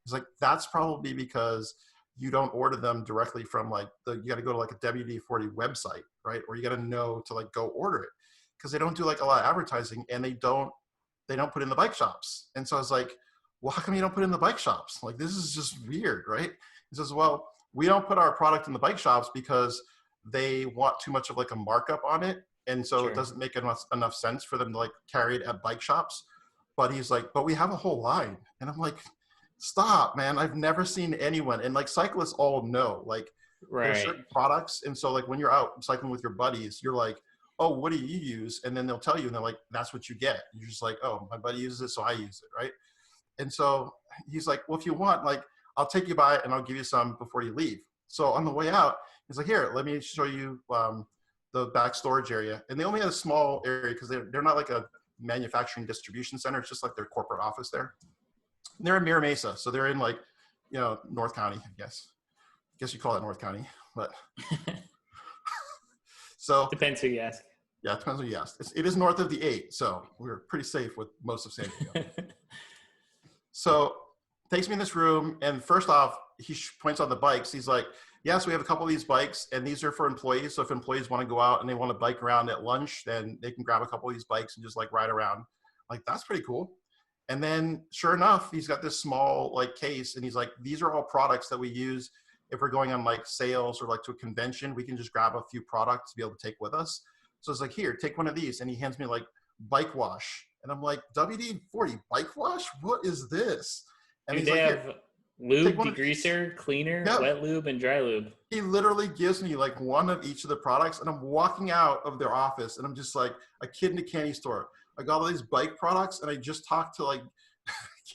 He's like, that's probably because you don't order them directly from like you got to go to like a WD-40 website, right? Or you got to know to like go order it because they don't do like a lot of advertising, and they don't put in the bike shops. And so I was like, well, how come you don't put in the bike shops? Like, this is just weird, right? He says, well, we don't put our product in the bike shops because they want too much of like a markup on it. And so It doesn't make enough sense for them to like carry it at bike shops. But he's like, but we have a whole line. And I'm like, stop, man. I've never seen anyone. And like cyclists all know, like there's certain products. And so like when you're out cycling with your buddies, you're like, oh, what do you use? And then they'll tell you, and they're like, that's what you get. You're just like, oh, my buddy uses it, so I use it, right? And so he's like, well, if you want, like, I'll take you by and I'll give you some before you leave. So on the way out, he's like, here, let me show you the back storage area. And they only had a small area because they're not like a manufacturing distribution center. It's just like their corporate office there. And they're in Mira Mesa. So they're in like, North County, I guess. I guess you call it North County, but. So depends who you ask. Yeah, it depends who you ask. It is north of the 8, so we're pretty safe with most of San Diego. So takes me in this room, and first off, he points out the bikes. He's like, yes, we have a couple of these bikes, and these are for employees. So if employees want to go out and they want to bike around at lunch, then they can grab a couple of these bikes and just like ride around. Like, that's pretty cool. And then sure enough, he's got this small like case, and he's like, these are all products that we use if we're going on like sales or like to a convention. We can just grab a few products to be able to take with us. So it's like, here, take one of these. And he hands me like bike wash. And I'm like, WD-40 bike wash? What is this? And Dude, he's they like, have lube, degreaser, cleaner, wet lube, and dry lube. He literally gives me like one of each of the products, and I'm walking out of their office, and I'm just like a kid in a candy store. I got all these bike products, and I just talked to like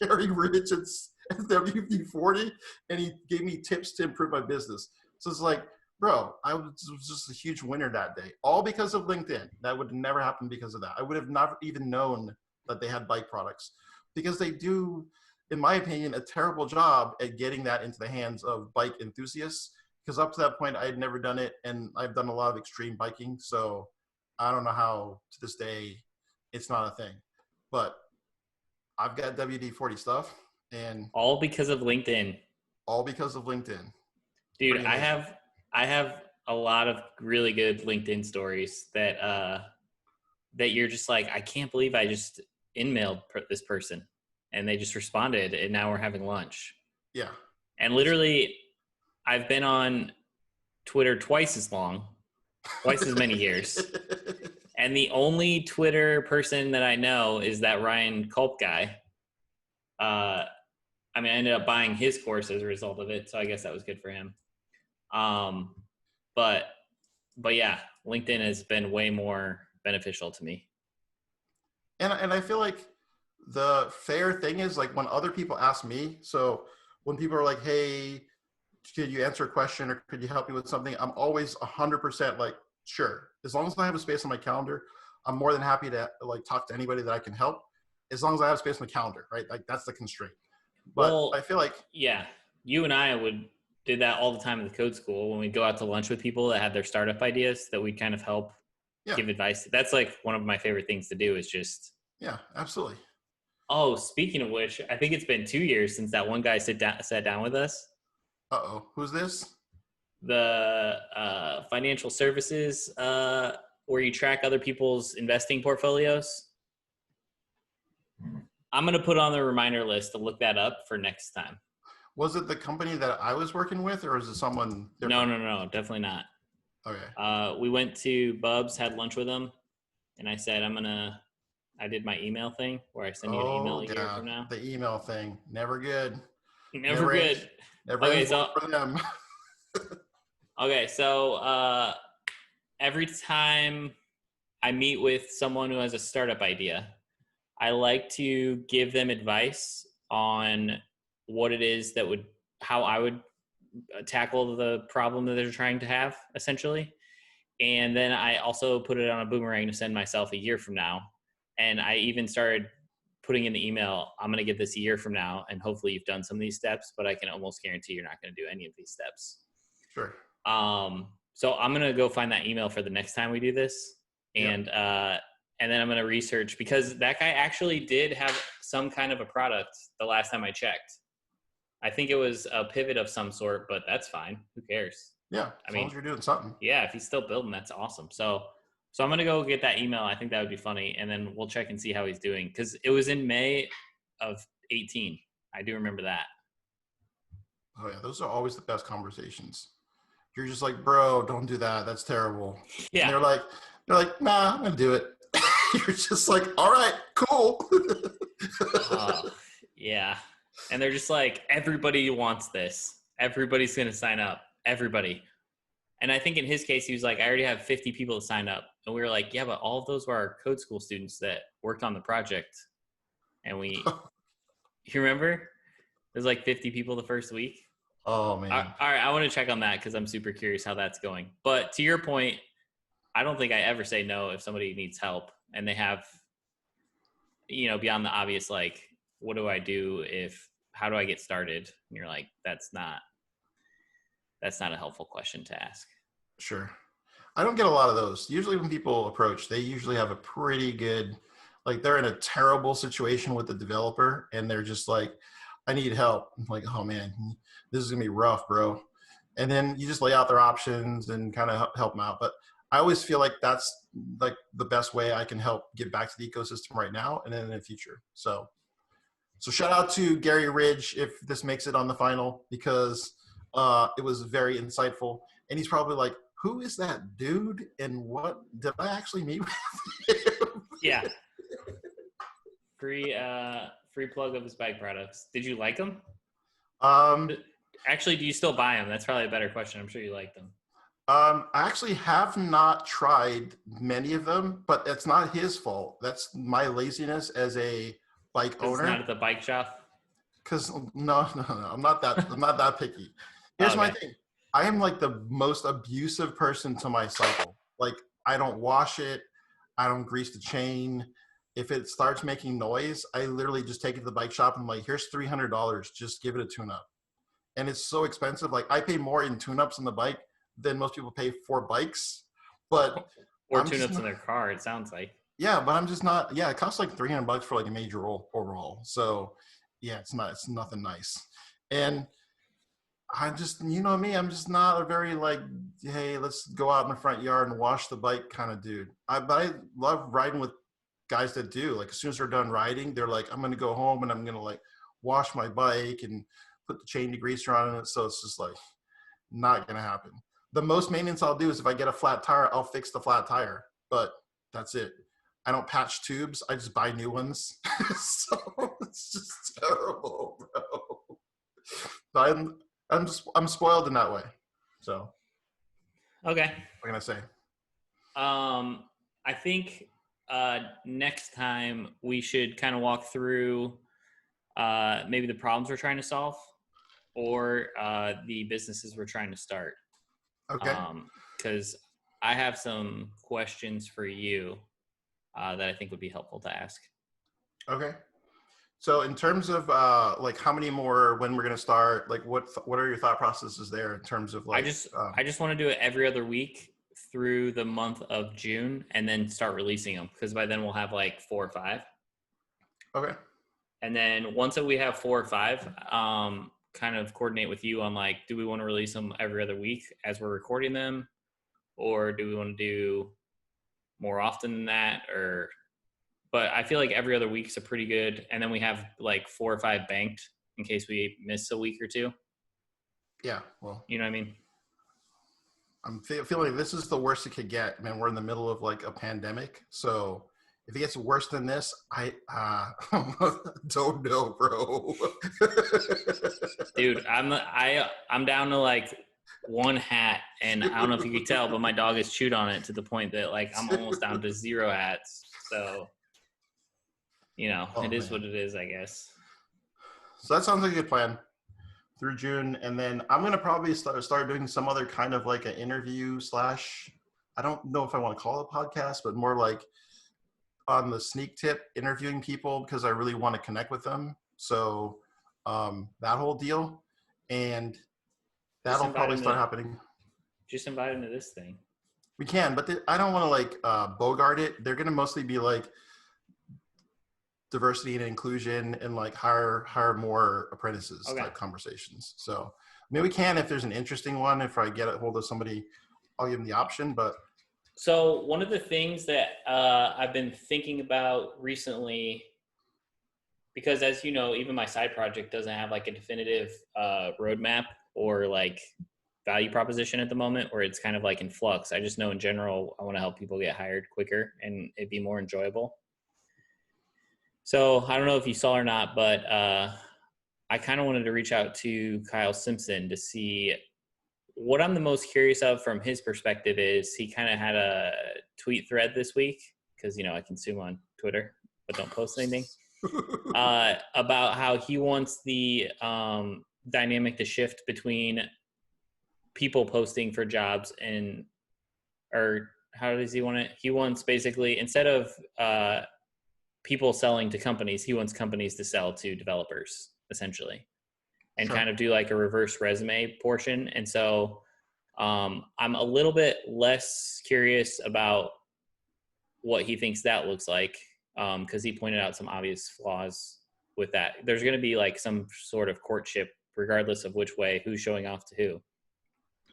Gary Rich at WD-40, and he gave me tips to improve my business. So it's like, bro, I was just a huge winner that day, all because of LinkedIn. That would never happen because of that. I would have not even known that they had bike products, because they do, in my opinion, a terrible job at getting that into the hands of bike enthusiasts. Because up to that point, I had never done it, and I've done a lot of extreme biking. So I don't know how to this day it's not a thing. But I've got WD-40 stuff, and all because of LinkedIn. All because of LinkedIn. Dude, I have a lot of really good LinkedIn stories that you're just like, I can't believe I just in-mailed this person, and they just responded, and now we're having lunch. Yeah. And literally, I've been on Twitter twice as many years. And the only Twitter person that I know is that Ryan Kulp guy. I ended up buying his course as a result of it, so I guess that was good for him. But yeah, LinkedIn has been way more beneficial to me. And I feel like the fair thing is, like, when other people ask me, so when people are like, hey, could you answer a question, or could you help me with something? I'm always 100% like, sure. As long as I have a space on my calendar, I'm more than happy to like talk to anybody that I can help, as long as I have space on the calendar, right? Like, that's the constraint. But well, I feel like, yeah, you and I did that all the time in the code school when we go out to lunch with people that had their startup ideas, that we kind of help give advice. That's like one of my favorite things to do, is just. Yeah, absolutely. Oh, speaking of which, I think it's been 2 years since that one guy sat down with us. Uh-oh. Who's this? The financial services where you track other people's investing portfolios. I'm going to put on the reminder list to look that up for next time. Was it the company that I was working with, or was it someone different? No, definitely not. Okay. We went to Bub's, had lunch with him, and I said, I did my email thing where I send you an email a year from now. The email thing. Never good. Never good. Never Okay, ends so for them. okay, so every time I meet with someone who has a startup idea, I like to give them advice on what it is how I would tackle the problem that they're trying to have, essentially. And then I also put it on a boomerang to send myself a year from now. And I even started putting in the email, I'm going to get this a year from now, and hopefully you've done some of these steps, but I can almost guarantee you're not going to do any of these steps. Sure. So I'm going to go find that email for the next time we do this. And then I'm going to research, because that guy actually did have some kind of a product the last time I checked. I think it was a pivot of some sort, but that's fine. Who cares? Yeah. As long as you're doing something. Yeah. If he's still building, that's awesome. So I'm going to go get that email. I think that would be funny. And then we'll check and see how he's doing. Cause it was in May of 18. I do remember that. Oh yeah. Those are always the best conversations. You're just like, bro, don't do that. That's terrible. Yeah. And they're like, nah, I'm going to do it. You're just like, all right, cool. Yeah. And they're just like, everybody wants this. Everybody's going to sign up. Everybody. And I think in his case, he was like, I already have 50 people to sign up. And we were like, yeah, but all of those were our code school students that worked on the project. And you remember? There's like 50 people the first week. Oh, man. All right. I want to check on that because I'm super curious how that's going. But to your point, I don't think I ever say no if somebody needs help and they have, beyond the obvious, like, what do I do how do I get started? And you're like, that's not a helpful question to ask. Sure. I don't get a lot of those. Usually when people approach, they usually have a pretty good, like they're in a terrible situation with the developer and they're just like, I need help. I'm like, oh man, this is gonna be rough, bro. And then you just lay out their options and kind of help them out. But I always feel like that's like the best way I can help get back to the ecosystem right now and then in the future. So shout out to Gary Ridge if this makes it on the final, because it was very insightful. And he's probably like, who is that dude? And what did I actually meet with him? Yeah. Free plug of his bike products. Did you like them? Actually, do you still buy them? That's probably a better question. I'm sure you like them. I actually have not tried many of them, but it's not his fault. That's my laziness as a bike owner. It's not at the bike shop. Because no, I'm not that picky. Here's my thing. I am like the most abusive person to my cycle. Like I don't wash it. I don't grease the chain. If it starts making noise, I literally just take it to the bike shop and I'm like, here's $300. Just give it a tune-up. And it's so expensive. Like I pay more in tune-ups on the bike than most people pay for bikes. But or tune-ups in their car, it sounds like. Yeah, but I'm just not. Yeah, it costs like $300 for like a major overhaul. So yeah, it's nothing nice. And I'm just, me, I'm just not a very like, hey, let's go out in the front yard and wash the bike kind of dude. But I love riding with guys that do. Like as soon as they're done riding, they're like, I'm going to go home and I'm going to like wash my bike and put the chain degreaser on it. So it's just like not going to happen. The most maintenance I'll do is if I get a flat tire, I'll fix the flat tire. But that's it. I don't patch tubes. I just buy new ones. So it's just terrible, bro. But I'm spoiled in that way. So okay. What can I say? I think next time we should kind of walk through maybe the problems we're trying to solve or the businesses we're trying to start. Okay. Because I have some questions for you that I think would be helpful to ask. Okay. So in terms of like how many more, when we're going to start, like what are your thought processes there in terms of like, I just want to do it every other week through the month of June and then start releasing them. Cause by then we'll have like 4 or 5. Okay. And then once we have 4 or 5, kind of coordinate with you on like, do we want to release them every other week as we're recording them? Or do we want to do more often than that, but I feel like every other week's a pretty good. And then we have like 4 or 5 banked in case we miss a week or two. Yeah. Well, You know what I mean? I'm feeling like this is the worst it could get. Man, we're in the middle of like a pandemic. So if it gets worse than this, I don't know, bro. Dude, I'm down to like one hat, and I don't know if you could tell, but my dog has chewed on it to the point that like I'm almost down to 0 hats. So, it is man. what it is, I guess. So that sounds like a good plan through June. And then I'm going to probably start doing some other kind of like an interview / I don't know if I want to call it a podcast, but more like on the sneak tip interviewing people because I really want to connect with them. So that whole deal. And that'll probably start happening. Just invite them to this thing. We can, but I don't want to like bogart it. They're going to mostly be like diversity and inclusion and like hire more apprentices type conversations. So maybe we can, if there's an interesting one, if I get a hold of somebody, I'll give them the option. But so one of the things that I've been thinking about recently, because as you know, even my side project doesn't have like a definitive roadmap or like value proposition at the moment, where it's kind of like in flux. I just know in general, I want to help people get hired quicker and it'd be more enjoyable. So I don't know if you saw or not, but I kind of wanted to reach out to Kyle Simpson to see what I'm the most curious of from his perspective. Is he kind of had a tweet thread this week, because, I consume on Twitter, but don't post anything, about how he wants the dynamic to shift between people posting for jobs or how does he want it? He wants basically, instead of people selling to companies, he wants companies to sell to developers, essentially, and kind of do like a reverse resume portion. And so I'm a little bit less curious about what he thinks that looks like, because he pointed out some obvious flaws with that. There's going to be like some sort of courtship, regardless of which way, who's showing off to who.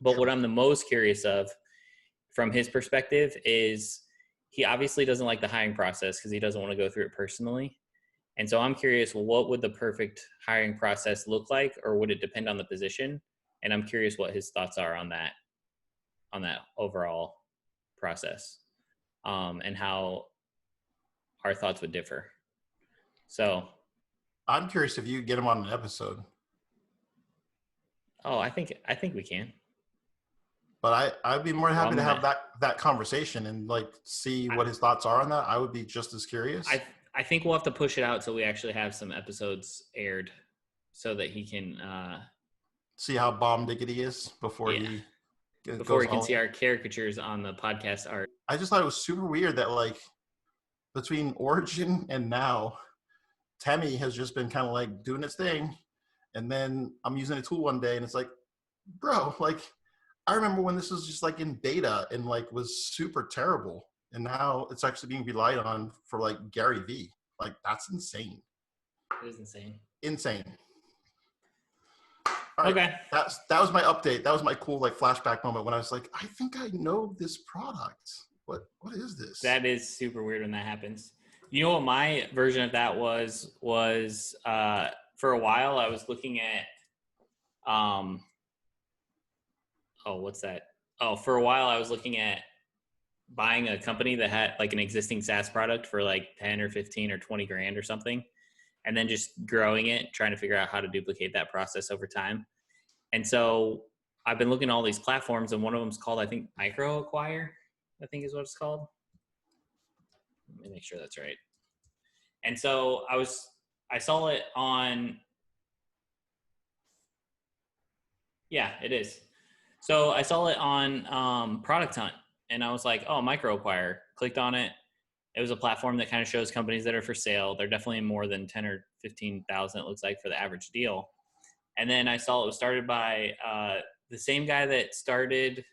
But what I'm the most curious of from his perspective is he obviously doesn't like the hiring process because he doesn't want to go through it personally. And so I'm curious, what would the perfect hiring process look like, or would it depend on the position? And I'm curious what his thoughts are on that overall process, and how our thoughts would differ. So I'm curious if you get him on an episode. Oh, I think we can. But I'd be more happy to have that conversation and like see what his thoughts are on that. I would be just as curious. I think we'll have to push it out till we actually have some episodes aired, so that he can see how bomb diggity is before he can see our caricatures on the podcast art. I just thought it was super weird that like between Origin and now, Temi has just been kind of like doing its thing, and then I'm using a tool one day and it's like, bro, like I remember when this was just like in beta and like was super terrible, and now it's actually being relied on for like Gary Vee. Like that's insane. It is insane. Insane. All right, okay. That was my update. That was my cool like flashback moment when I was like, I think I know this product. What is this? That is super weird when that happens. You know what my version of that was for a while I was looking at for a while I was looking at buying a company that had like an existing SaaS product for like 10 or 15 or 20 grand or something, and then just growing it, trying to figure out how to duplicate that process over time. And so I've been looking at all these platforms, and one of them is called, I think, MicroAcquire, I think is what it's called. Let me make sure that's right. And so I saw it on, yeah, it is. So I saw it on Product Hunt, and I was like, oh, MicroAcquire. Clicked on it. It was a platform that kind of shows companies that are for sale. They're definitely more than 10 or 15,000, it looks like, for the average deal. And then I saw it was started by the same guy that started,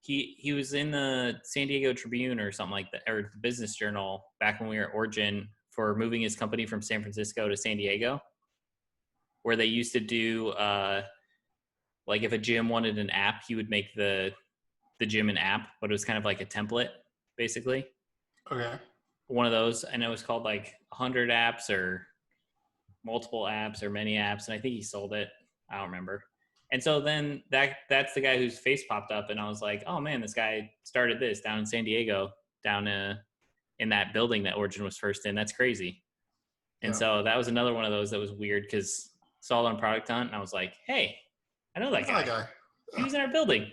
he was in the San Diego Tribune or something like that, or the Business Journal back when we were at Origin, for moving his company from San Francisco to San Diego, where they used to do, like if a gym wanted an app, he would make the gym an app, but it was kind of like a template, basically. Okay. One of those, and it was called like 100 apps or multiple apps or many apps, and I think he sold it. I don't remember. And so then that's the guy whose face popped up, and I was like, oh man, this guy started this down in San Diego, down in that building that Origin was first in. That's crazy. And so that was another one of those that was weird because saw it on Product Hunt, and I was like, hey, I know that I know guy. that guy. He was in our building.